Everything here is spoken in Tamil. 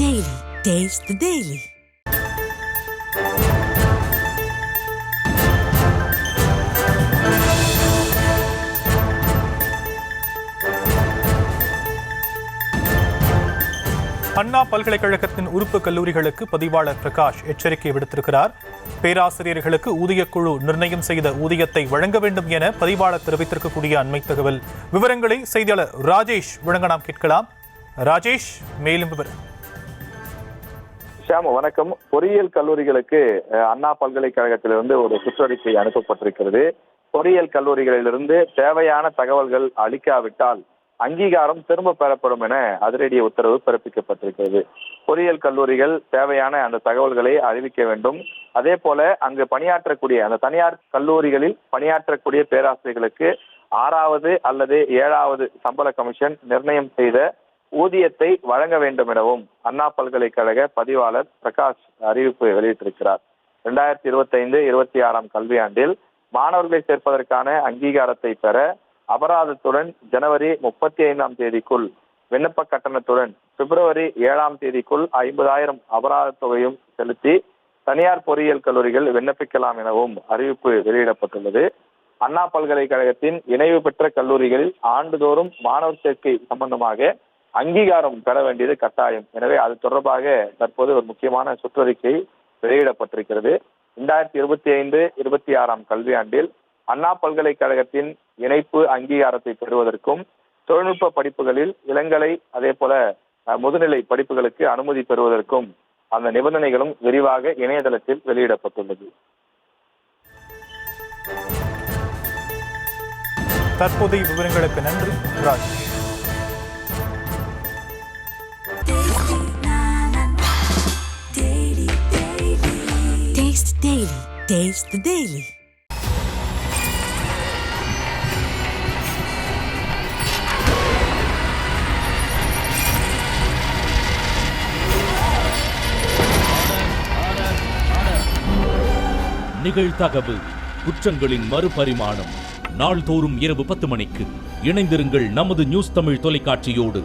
Daily. Taste the Daily. அண்ணா பல்கலைக்கழகத்தின் உறுப்பு கல்லூரிகளுக்கு பதிவாளர் பிரகாஷ் எச்சரிக்கை விடுத்திருக்கிறார். பேராசிரியர்களுக்கு ஊதியக்குழு நிர்ணயம் செய்த ஊதியத்தை வழங்க வேண்டும் என பதிவாளர் தெரிவித்திருக்கக்கூடிய அண்மை தகவல் விவரங்களை செய்தியாளர் ராஜேஷ் வழங்க நாம் கேட்கலாம். ராஜேஷ், மேலும் விவரம். ஷாம், வணக்கம். பொறியியல் கல்லூரிகளுக்கு அண்ணா பல்கலைக்கழகத்திலிருந்து ஒரு சுற்றறிக்கை அனுப்பப்பட்டிருக்கிறது. பொறியியல் கல்லூரிகளிலிருந்து தேவையான தகவல்கள் அளிக்காவிட்டால் அங்கீகாரம் திரும்ப பெறப்படும் என அதிரடி உத்தரவு பிறப்பிக்கப்பட்டிருக்கிறது. பொறியியல் கல்லூரிகள் தேவையான அந்த தகவல்களை அறிவிக்க வேண்டும். அதே போல அங்கு பணியாற்றக்கூடிய அந்த தனியார் கல்லூரிகளில் பணியாற்றக்கூடிய பேராசிரியர்களுக்கு 6வது அல்லது 7வது சம்பள கமிஷன் நிர்ணயம் செய்த ஊதியத்தை வழங்க வேண்டும் எனவும் அண்ணா பல்கலைக்கழக பதிவாளர் பிரகாஷ் அறிவிப்பு வெளியிட்டிருக்கிறார். 2025-26 கல்வியாண்டில் மாணவர்களை சேர்ப்பதற்கான அங்கீகாரத்தை பெற அபராதத்துடன் ஜனவரி 35 விண்ணப்ப கட்டணத்துடன் பிப்ரவரி 7 50,000 அபராத தொகையும் செலுத்தி தனியார் பொறியியல் கல்லூரிகள் விண்ணப்பிக்கலாம் எனவும் அறிவிப்பு வெளியிடப்பட்டுள்ளது. அண்ணா பல்கலைக்கழகத்தின் இணைவு பெற்ற கல்லூரிகளில் ஆண்டுதோறும் மாணவர் சேர்க்கை சம்பந்தமாக அங்கீகாரம் பெற வேண்டியது கட்டாயம். எனவே அது தொடர்பாக தற்போது ஒரு முக்கியமான சுற்றறிக்கை வெளியிடப்பட்டிருக்கிறது. 2025-26 கல்வியாண்டில் அண்ணா பல்கலைக்கழகத்தின் இணைப்பு அங்கீகாரத்தை பெறுவதற்கும் தொழில்நுட்ப படிப்புகளில் இளங்கலை அதே போல முதுநிலை படிப்புகளுக்கு அனுமதி பெறுவதற்கும் அந்த நிபந்தனைகளும் விரிவாக இணையதளத்தில் வெளியிடப்பட்டுள்ளது. தற்போதைய விவரங்களுக்கு நன்றி Rajesh. Taste the Daily. Taste the Daily. நிகழ்தகவு குற்றங்களின் மறுபரிமாணம். நாள்தோறும் இரவு 10 மணிக்கு இணைந்திருங்கள் நமது நியூஸ் தமிழ் தொலைக்காட்சியோடு.